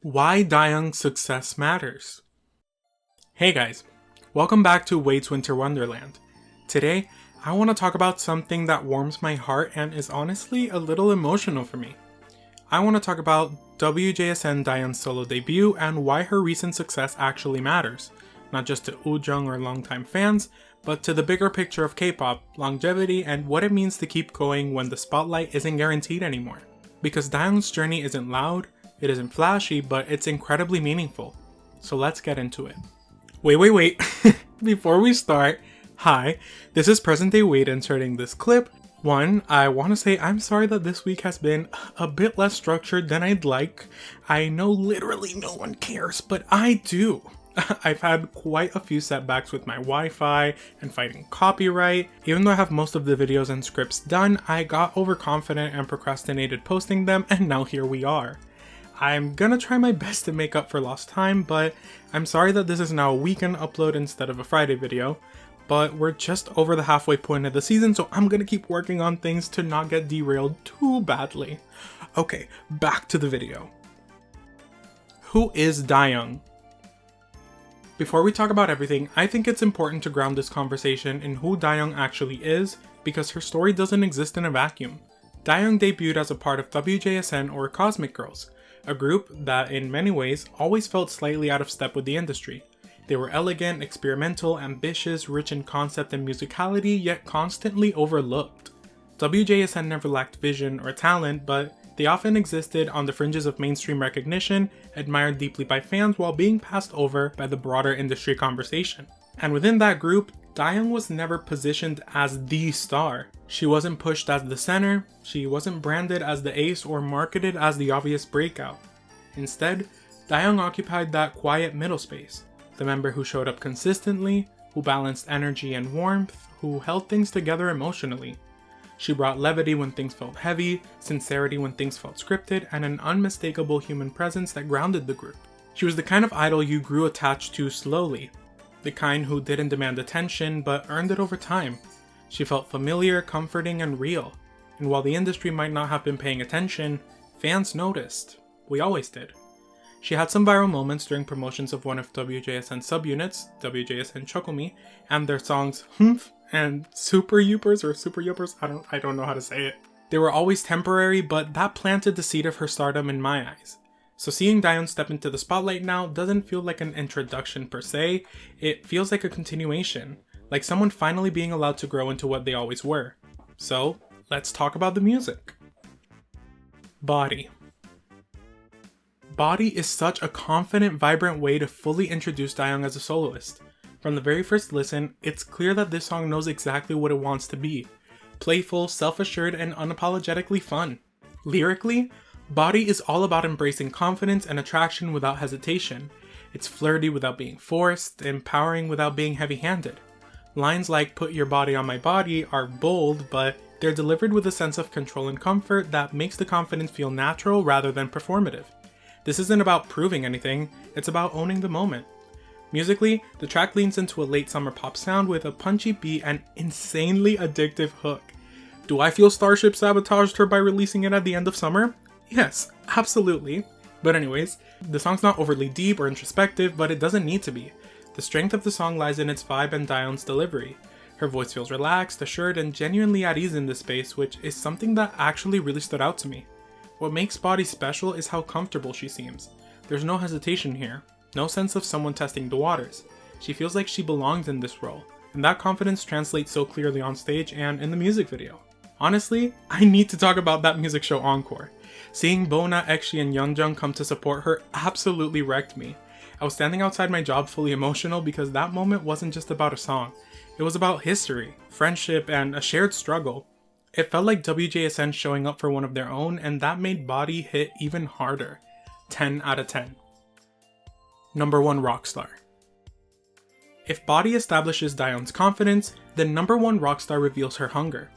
Why Dayoung's success matters. Hey guys, welcome back to Wade's Winter Wonderland. Today, I want to talk about something that warms my heart and is honestly a little emotional for me. I want to talk about WJSN Dayoung's solo debut and why her recent success actually matters, not just to Dayoung or longtime fans, but to the bigger picture of Kpop, longevity, and what it means to keep going when the spotlight isn't guaranteed anymore. Because Dayoung's journey isn't loud, it isn't flashy, but it's incredibly meaningful. So let's get into it. Wait. Before we start, hi, this is present day Wade inserting this clip. One, I want to say I'm sorry that this week has been a bit less structured than I'd like. I know literally no one cares, but I do. I've had quite a few setbacks with my Wi-Fi and fighting copyright. Even though I have most of the videos and scripts done, I got overconfident and procrastinated posting them, and now here we are. I'm gonna try my best to make up for lost time, but I'm sorry that this is now a weekend upload instead of a Friday video. But we're just over the halfway point of the season, so I'm gonna keep working on things to not get derailed too badly. Okay, back to the video. Who is Dayoung? Before we talk about everything, I think it's important to ground this conversation in who Dayoung actually is, because her story doesn't exist in a vacuum. Dayoung debuted as a part of WJSN or Cosmic Girls, a group that in many ways always felt slightly out of step with the industry. They were elegant, experimental, ambitious, rich in concept and musicality, yet constantly overlooked. WJSN never lacked vision or talent, but they often existed on the fringes of mainstream recognition, admired deeply by fans while being passed over by the broader industry conversation. And within that group, Dayoung was never positioned as the star. She wasn't pushed as the center, she wasn't branded as the ace or marketed as the obvious breakout. Instead, Dayoung occupied that quiet middle space, the member who showed up consistently, who balanced energy and warmth, who held things together emotionally. She brought levity when things felt heavy, sincerity when things felt scripted, and an unmistakable human presence that grounded the group. She was the kind of idol you grew attached to slowly, the kind who didn't demand attention but earned it over time. She felt familiar, comforting, and real. And while the industry might not have been paying attention, fans noticed. We always did. She had some viral moments during promotions of one of WJSN subunits, WJSN Chokomi, and their songs Humph and Super Youpers, I don't know how to say it. They were always temporary, but that planted the seed of her stardom in my eyes. So seeing Dayoung step into the spotlight now doesn't feel like an introduction per se, it feels like a continuation, like someone finally being allowed to grow into what they always were. So, let's talk about the music. Body. Body is such a confident, vibrant way to fully introduce Dayoung as a soloist. From the very first listen, it's clear that this song knows exactly what it wants to be. Playful, self-assured, and unapologetically fun. Lyrically, Body is all about embracing confidence and attraction without hesitation. It's flirty without being forced, empowering without being heavy-handed. Lines like "put your body on my body" are bold, but they're delivered with a sense of control and comfort that makes the confidence feel natural rather than performative. This isn't about proving anything, it's about owning the moment. Musically, the track leans into a late summer pop sound with a punchy beat and insanely addictive hook. Do I feel Starship sabotaged her by releasing it at the end of summer? Yes, absolutely. But anyways, the song's not overly deep or introspective, but it doesn't need to be. The strength of the song lies in its vibe and Dayoung's delivery. Her voice feels relaxed, assured, and genuinely at ease in this space, which is something that actually really stood out to me. What makes Body special is how comfortable she seems. There's no hesitation here, no sense of someone testing the waters. She feels like she belongs in this role, and that confidence translates so clearly on stage and in the music video. Honestly, I need to talk about that music show encore. Seeing Bona, Ekshi, and Yeonjung come to support her absolutely wrecked me. I was standing outside my job fully emotional because that moment wasn't just about a song. It was about history, friendship, and a shared struggle. It felt like WJSN showing up for one of their own, and that made Body hit even harder. 10 out of 10. Number 1 Rockstar. If Body establishes Dayoung's confidence, then Number 1 Rockstar reveals her hunger.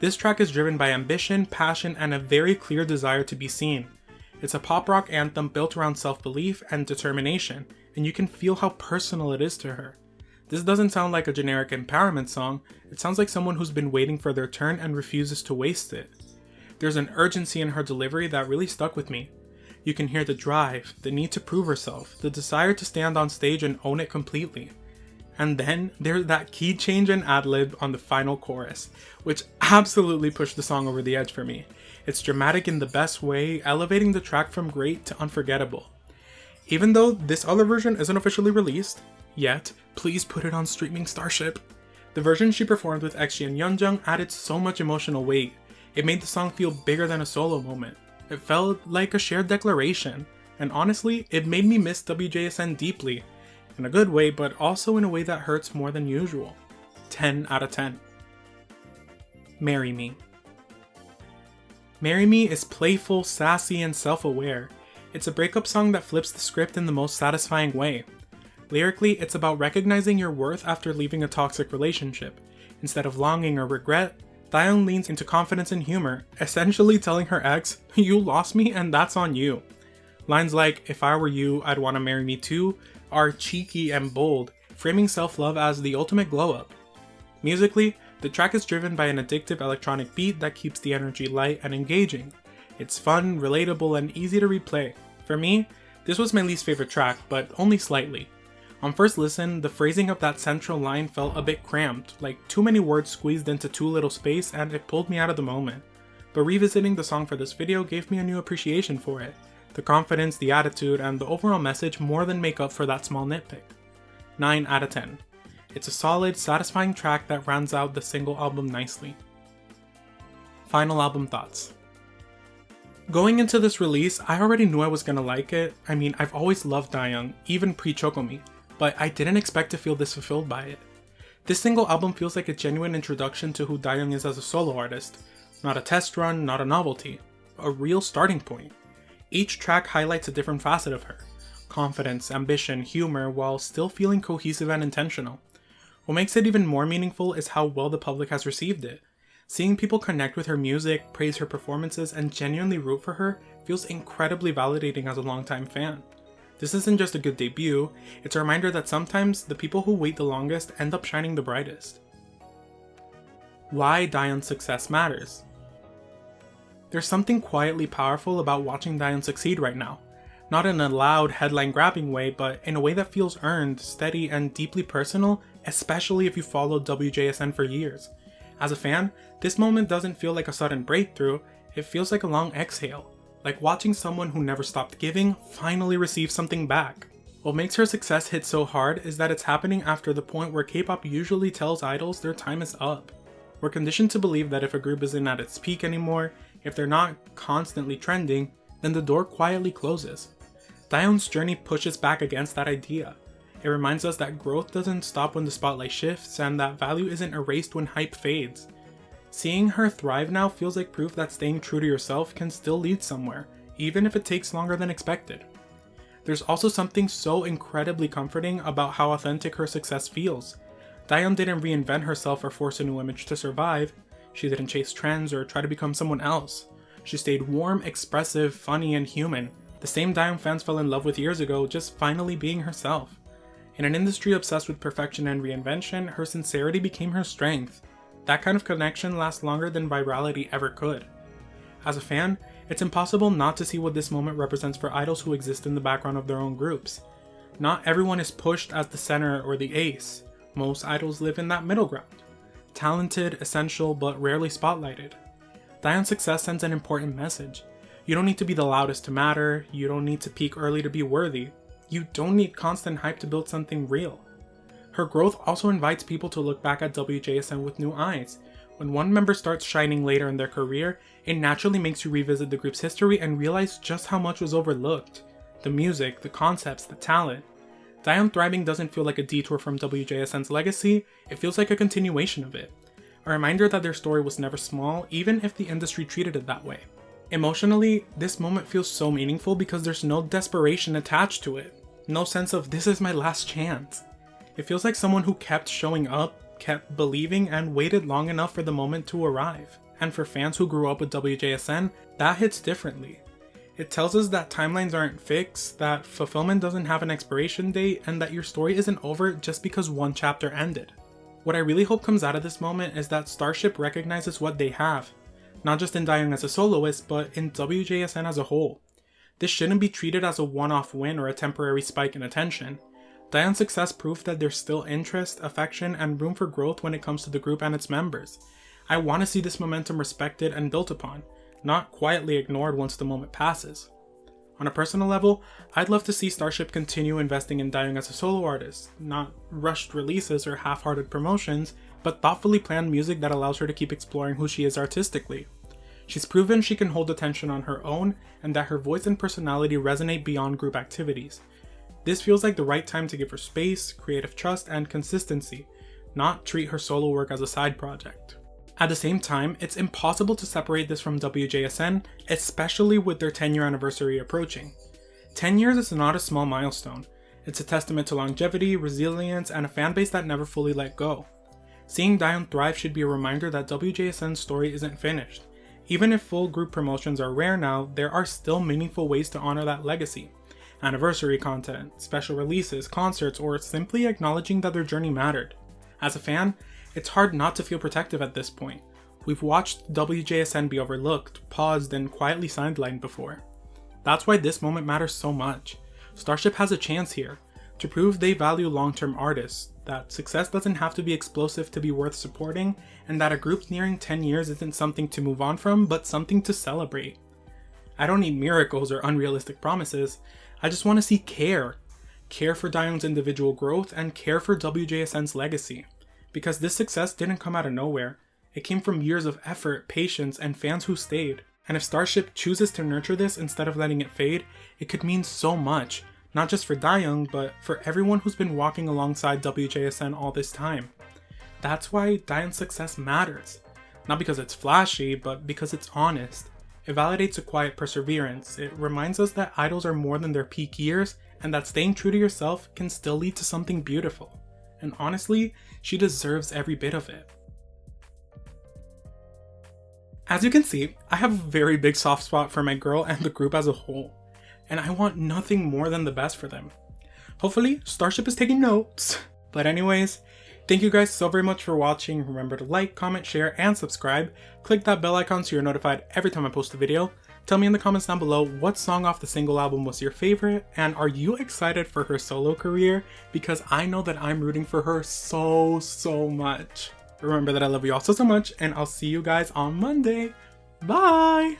This track is driven by ambition, passion, and a very clear desire to be seen. It's a pop rock anthem built around self-belief and determination, and you can feel how personal it is to her. This doesn't sound like a generic empowerment song, it sounds like someone who's been waiting for their turn and refuses to waste it. There's an urgency in her delivery that really stuck with me. You can hear the drive, the need to prove herself, the desire to stand on stage and own it completely. And then there's that key change and ad-lib on the final chorus, which absolutely pushed the song over the edge for me. It's dramatic in the best way, elevating the track from great to unforgettable. Even though this other version isn't officially released yet, please put it on streaming Starship. The version she performed with XG and Yeonjung added so much emotional weight. It made the song feel bigger than a solo moment. It felt like a shared declaration, and honestly, it made me miss WJSN deeply. In a good way, but also in a way that hurts more than usual. 10 out of 10. Marry Me. Marry Me is playful, sassy, and self-aware. It's a breakup song that flips the script in the most satisfying way. Lyrically, it's about recognizing your worth after leaving a toxic relationship. Instead of longing or regret, Dayoung leans into confidence and humor, essentially telling her ex, "You lost me and that's on you." Lines like, "If I were you, I'd wanna marry me too," are cheeky and bold, framing self-love as the ultimate glow-up. Musically, the track is driven by an addictive electronic beat that keeps the energy light and engaging. It's fun, relatable, and easy to replay. For me, this was my least favorite track, but only slightly. On first listen, the phrasing of that central line felt a bit cramped, like too many words squeezed into too little space, and it pulled me out of the moment. But revisiting the song for this video gave me a new appreciation for it. The confidence, the attitude, and the overall message more than make up for that small nitpick. 9 out of 10. It's a solid, satisfying track that rounds out the single album nicely. Final album thoughts. Going into this release, I already knew I was gonna like it. I mean, I've always loved Dayoung, even pre-Chocomi, but I didn't expect to feel this fulfilled by it. This single album feels like a genuine introduction to who Dayoung is as a solo artist. Not a test run, not a novelty. A real starting point. Each track highlights a different facet of her. Confidence, ambition, humor, while still feeling cohesive and intentional. What makes it even more meaningful is how well the public has received it. Seeing people connect with her music, praise her performances, and genuinely root for her feels incredibly validating as a longtime fan. This isn't just a good debut, it's a reminder that sometimes the people who wait the longest end up shining the brightest. Why Dayoung's success matters. There's something quietly powerful about watching Dayoung succeed right now. Not in a loud, headline-grabbing way, but in a way that feels earned, steady, and deeply personal, especially if you followed WJSN for years. As a fan, this moment doesn't feel like a sudden breakthrough, it feels like a long exhale. Like watching someone who never stopped giving finally receive something back. What makes her success hit so hard is that it's happening after the point where K-pop usually tells idols their time is up. We're conditioned to believe that if a group isn't at its peak anymore, if they're not constantly trending, then the door quietly closes. Dayoung's journey pushes back against that idea. It reminds us that growth doesn't stop when the spotlight shifts, and that value isn't erased when hype fades. Seeing her thrive now feels like proof that staying true to yourself can still lead somewhere, even if it takes longer than expected. There's also something so incredibly comforting about how authentic her success feels. Dayoung didn't reinvent herself or force a new image to survive. She didn't chase trends or try to become someone else. She stayed warm, expressive, funny, and human. The same Dayoung fans fell in love with years ago, just finally being herself. In an industry obsessed with perfection and reinvention, her sincerity became her strength. That kind of connection lasts longer than virality ever could. As a fan, it's impossible not to see what this moment represents for idols who exist in the background of their own groups. Not everyone is pushed as the center or the ace. Most idols live in that middle ground. Talented, essential, but rarely spotlighted. Dayoung's success sends an important message. You don't need to be the loudest to matter, you don't need to peak early to be worthy, you don't need constant hype to build something real. Her growth also invites people to look back at WJSN with new eyes. When one member starts shining later in their career, it naturally makes you revisit the group's history and realize just how much was overlooked. The music, the concepts, the talent. Dayoung thriving doesn't feel like a detour from WJSN's legacy, it feels like a continuation of it. A reminder that their story was never small, even if the industry treated it that way. Emotionally, this moment feels so meaningful because there's no desperation attached to it. No sense of, this is my last chance. It feels like someone who kept showing up, kept believing, and waited long enough for the moment to arrive. And for fans who grew up with WJSN, that hits differently. It tells us that timelines aren't fixed, that fulfillment doesn't have an expiration date, and that your story isn't over just because one chapter ended. What I really hope comes out of this moment is that Starship recognizes what they have. Not just in Dayoung as a soloist, but in WJSN as a whole. This shouldn't be treated as a one-off win or a temporary spike in attention. Dayoung's success proved that there's still interest, affection, and room for growth when it comes to the group and its members. I want to see this momentum respected and built upon, not quietly ignored once the moment passes. On a personal level, I'd love to see Starship continue investing in Dayoung as a solo artist, not rushed releases or half-hearted promotions, but thoughtfully planned music that allows her to keep exploring who she is artistically. She's proven she can hold attention on her own, and that her voice and personality resonate beyond group activities. This feels like the right time to give her space, creative trust, and consistency, not treat her solo work as a side project. At the same time, it's impossible to separate this from WJSN, especially with their 10-year anniversary approaching. 10 years is not a small milestone. It's a testament to longevity, resilience, and a fanbase that never fully let go. Seeing Dayoung thrive should be a reminder that WJSN's story isn't finished. Even if full group promotions are rare now, there are still meaningful ways to honor that legacy. Anniversary content, special releases, concerts, or simply acknowledging that their journey mattered. As a fan, it's hard not to feel protective at this point. We've watched WJSN be overlooked, paused, and quietly sidelined before. That's why this moment matters so much. Starship has a chance here to prove they value long-term artists, that success doesn't have to be explosive to be worth supporting, and that a group nearing 10 years isn't something to move on from, but something to celebrate. I don't need miracles or unrealistic promises. I just want to see care. Care for Dayoung's individual growth and care for WJSN's legacy. Because this success didn't come out of nowhere. It came from years of effort, patience, and fans who stayed. And if Starship chooses to nurture this instead of letting it fade, it could mean so much. Not just for Dayoung, but for everyone who's been walking alongside WJSN all this time. That's why Dayoung's success matters. Not because it's flashy, but because it's honest. It validates a quiet perseverance. It reminds us that idols are more than their peak years, and that staying true to yourself can still lead to something beautiful. And honestly, she deserves every bit of it. As you can see, I have a very big soft spot for my girl and the group as a whole, and I want nothing more than the best for them. Hopefully, Starship is taking notes. But anyways, thank you guys so very much for watching. Remember to like, comment, share, and subscribe. Click that bell icon so you're notified every time I post a video. Tell me in the comments down below what song off the single album was your favorite, and are you excited for her solo career? Because I know that I'm rooting for her so much. Remember that I love you all so much, and I'll see you guys on Monday. Bye!